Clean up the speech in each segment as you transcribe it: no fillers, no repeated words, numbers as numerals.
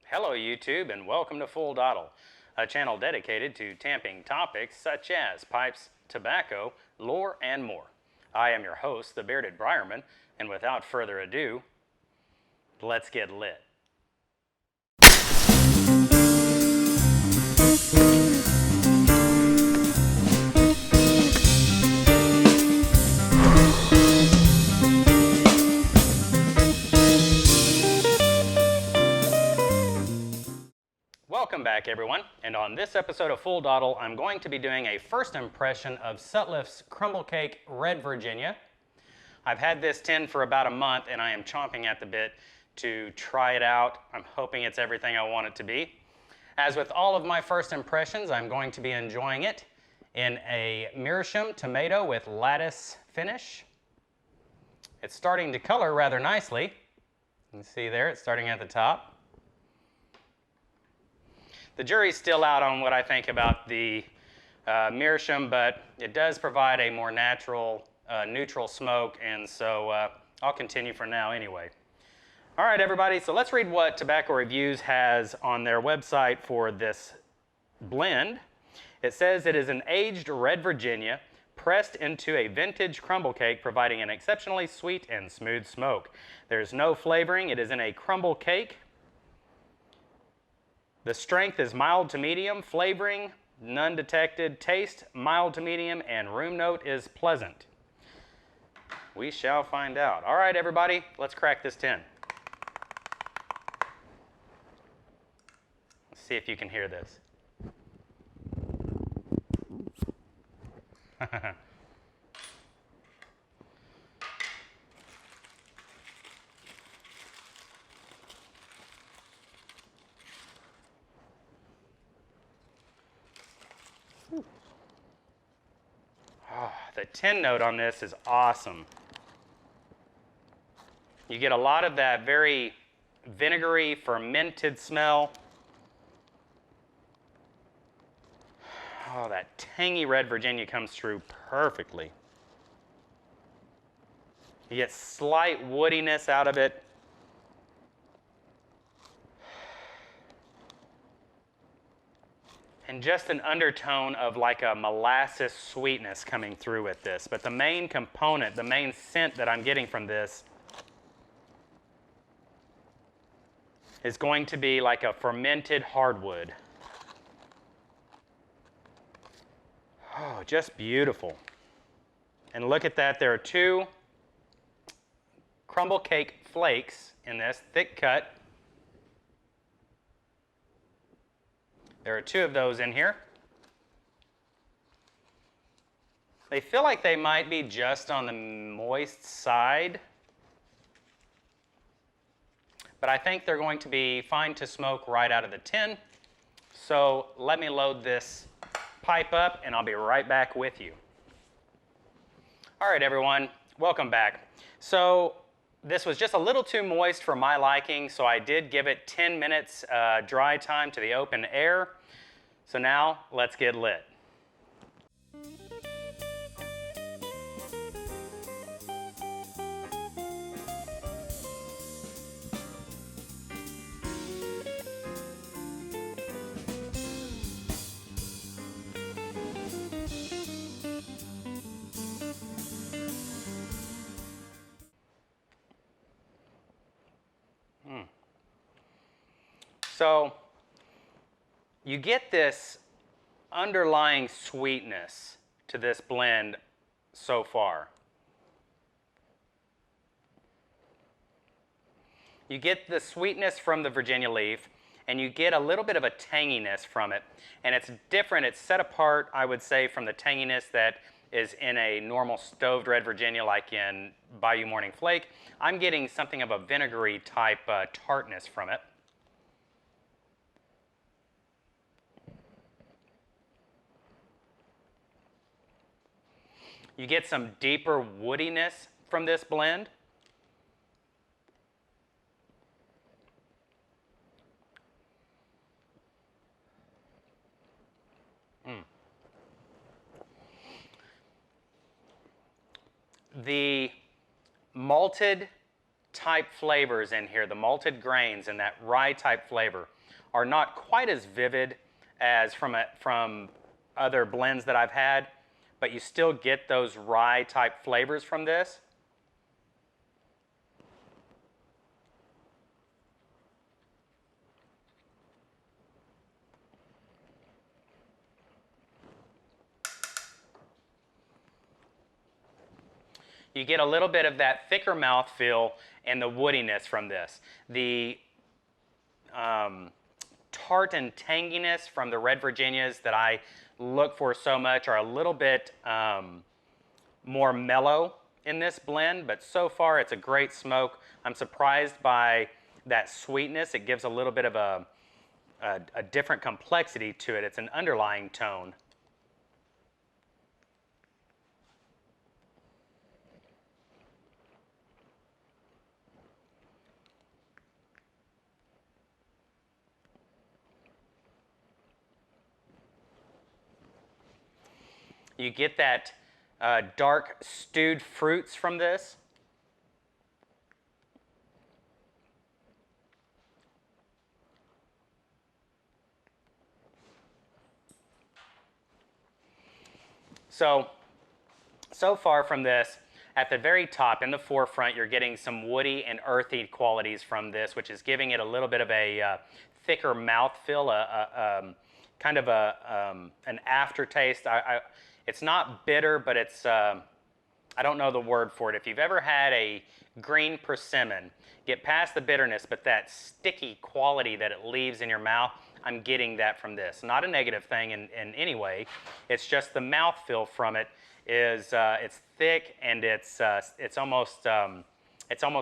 Hello YouTube and welcome to Full Dottle, a channel dedicated to tamping topics such as pipes, tobacco, lore, and more. I am your host, the Bearded Briarman, and without further ado, let's get lit. Welcome back everyone, and on this episode of Full Dottle, I'm going to be doing a first impression of Sutliff's Crumble Kake Red Virginia. I've had this tin for about a month and I am chomping at the bit to try it out. I'm hoping it's everything I want it to be. As with all of my first impressions, I'm going to be enjoying it in a Meerschaum tomato with lattice finish. It's starting to color rather nicely. You can see there, it's starting at the top. The jury's still out on what I think about the Meerschaum, but it does provide a more natural, neutral smoke, and so I'll continue for now anyway. All right, everybody, so let's read what Tobacco Reviews has on their website for this blend. It says it is an aged red Virginia pressed into a vintage crumble cake, providing an exceptionally sweet and smooth smoke. There's no flavoring. It is in a crumble cake. The strength is mild to medium, flavoring, none detected, taste mild to medium, and room note is pleasant. We shall find out. All right, everybody, let's crack this tin. Let's see if you can hear this. Oh, the tin note on this is awesome. You get a lot of that very vinegary, fermented smell. Oh, that tangy red Virginia comes through perfectly. You get slight woodiness out of it. And just an undertone of like a molasses sweetness coming through with this. But the main component, the main scent that I'm getting from this is going to be like a fermented hardwood. Oh, just beautiful. And look at that, there are two crumble cake flakes in this, thick cut. There are two of those in here. They feel like they might be just on the moist side, but I think they're going to be fine to smoke right out of the tin. So let me load this pipe up and I'll be right back with you. All right, everyone, welcome back. So this was just a little too moist for my liking, so I did give it 10 minutes dry time to the open air. So now, let's get lit. So you get this underlying sweetness to this blend so far. You get the sweetness from the Virginia leaf, and you get a little bit of a tanginess from it. And it's different, it's set apart, I would say, from the tanginess that is in a normal stoved red Virginia like in Bayou Morning Flake. I'm getting something of a vinegary type tartness from it. You get some deeper woodiness from this blend. The malted type flavors in here, the malted grains and that rye type flavor are not quite as vivid as from other blends that I've had, but you still get those rye type flavors from this. You get a little bit of that thicker mouthfeel and the woodiness from this. The tart and tanginess from the Red Virginias that I look for so much are a little bit more mellow in this blend, but so far it's a great smoke. I'm surprised by that sweetness. It gives a little bit of a different complexity to it. It's an underlying tone. You get that dark stewed fruits from this. So far from this, at the very top, in the forefront, you're getting some woody and earthy qualities from this, which is giving it a little bit of a thicker mouthfeel, kind of an aftertaste. It's not bitter, but it's, I don't know the word for it. If you've ever had a green persimmon, get past the bitterness, but that sticky quality that it leaves in your mouth, I'm getting that from this. Not a negative thing in any way. It's just the mouthfeel from it is it's thick and it's almost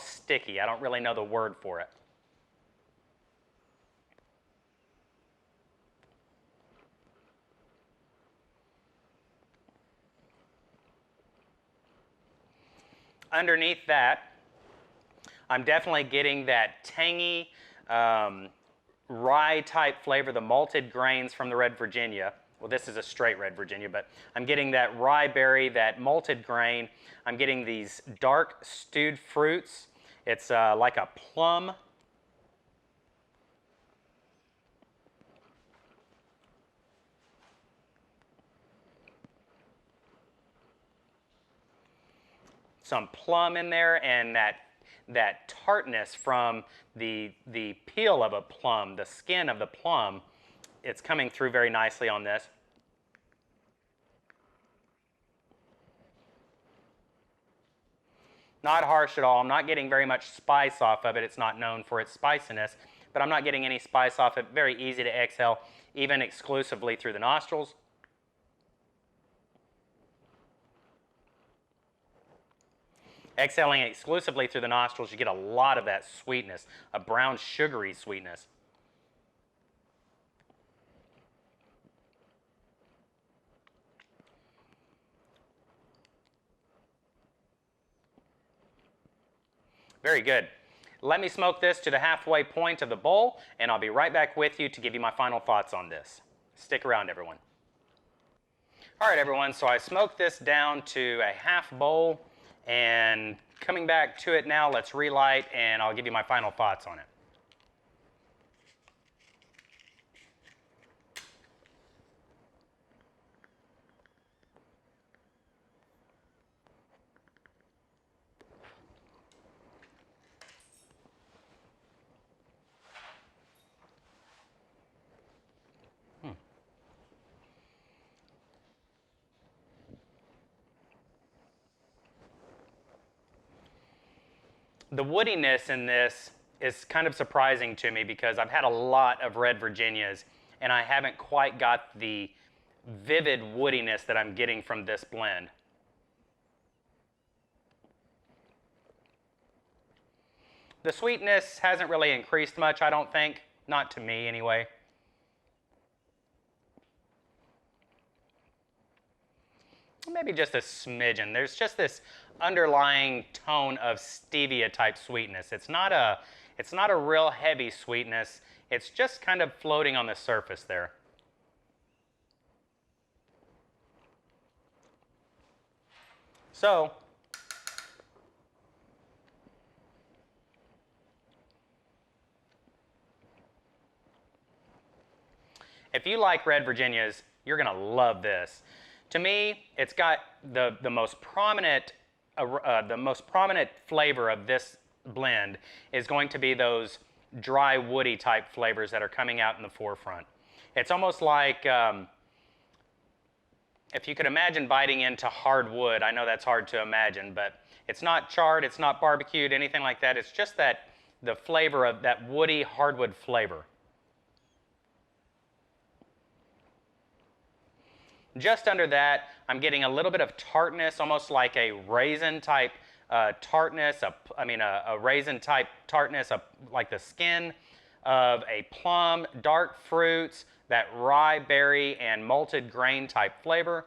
sticky. I don't really know the word for it. Underneath that, I'm definitely getting that tangy rye type flavor, the malted grains from the Red Virginia. Well, this is a straight Red Virginia, but I'm getting that rye berry, that malted grain. I'm getting these dark stewed fruits. It's like a plum. Some plum in there, and that tartness from the peel of a plum, the skin of the plum, it's coming through very nicely on this. Not harsh at all. I'm not getting very much spice off of it. It's not known for its spiciness, but I'm not getting any spice off it. Very easy to exhale, even exclusively through the nostrils. Exhaling exclusively through the nostrils, you get a lot of that sweetness, a brown sugary sweetness. Very good. Let me smoke this to the halfway point of the bowl, and I'll be right back with you to give you my final thoughts on this. Stick around, everyone. All right, everyone, so I smoked this down to a half bowl, and coming back to it now, let's relight, and I'll give you my final thoughts on it. The woodiness in this is kind of surprising to me because I've had a lot of Red Virginias and I haven't quite got the vivid woodiness that I'm getting from this blend. The sweetness hasn't really increased much, I don't think. Not to me, anyway. Maybe just a smidgen. There's just this underlying tone of stevia type sweetness. It's not a real heavy sweetness. It's just kind of floating on the surface there. So, If you like red Virginias, you're going to love this. To me, it's got the most prominent flavor of this blend is going to be those dry woody type flavors that are coming out in the forefront. It's almost like if you could imagine biting into hardwood. I know that's hard to imagine, but it's not charred, it's not barbecued, anything like that. It's just that the flavor of that woody hardwood flavor. Just under that, I'm getting a little bit of tartness, almost like a raisin type tartness, a raisin type tartness, like the skin of a plum, dark fruits, that rye berry and malted grain type flavor.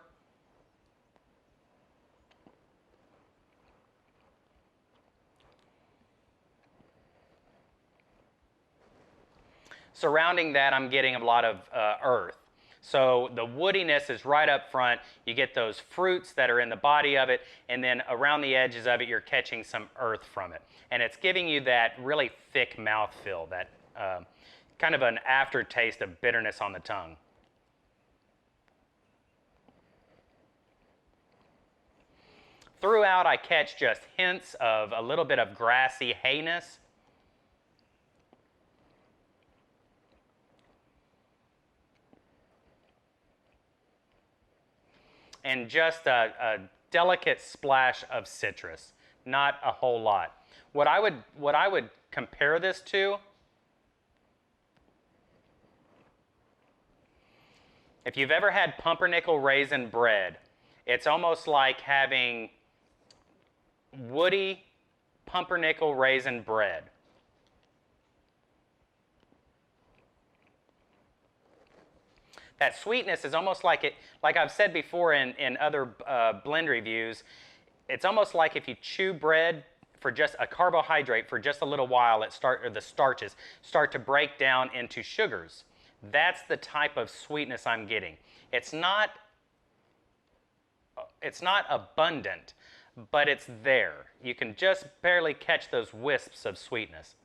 Surrounding that, I'm getting a lot of earth. So the woodiness is right up front. You get those fruits that are in the body of it, and then around the edges of it, you're catching some earth from it. And it's giving you that really thick mouthfeel, that kind of an aftertaste of bitterness on the tongue. Throughout, I catch just hints of a little bit of grassy hayness. And just a delicate splash of citrus, not a whole lot. What I would compare this to, if you've ever had pumpernickel raisin bread, it's almost like having woody pumpernickel raisin bread. That sweetness is almost like it, like I've said before in other blend reviews, it's almost like if you chew bread for just a carbohydrate for just a little while, the starches start to break down into sugars. That's the type of sweetness I'm getting. It's not abundant, but it's there. You can just barely catch those wisps of sweetness.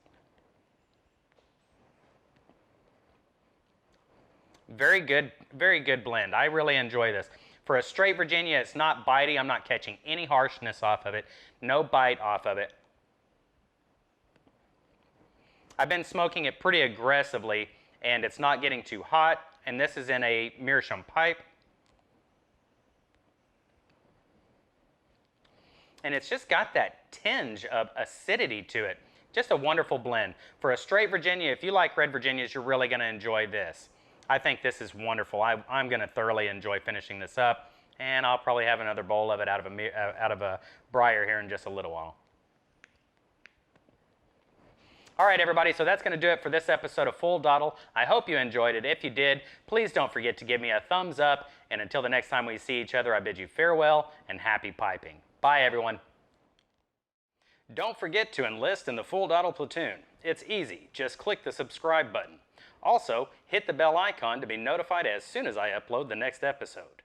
Very good blend. I really enjoy this. For a straight Virginia, it's not bitey. I'm not catching any harshness off of it. No bite off of it. I've been smoking it pretty aggressively, and it's not getting too hot. And this is in a meerschaum pipe. And it's just got that tinge of acidity to it. Just a wonderful blend. For a straight Virginia, if you like red Virginias, you're really going to enjoy this. I think this is wonderful. I'm going to thoroughly enjoy finishing this up, and I'll probably have another bowl of it out of a briar here in just a little while. All right, everybody, so that's going to do it for this episode of Full Dottle. I hope you enjoyed it. If you did, please don't forget to give me a thumbs up, and until the next time we see each other, I bid you farewell and happy piping. Bye, everyone. Don't forget to enlist in the Full Dottle platoon. It's easy. Just click the subscribe button. Also, hit the bell icon to be notified as soon as I upload the next episode.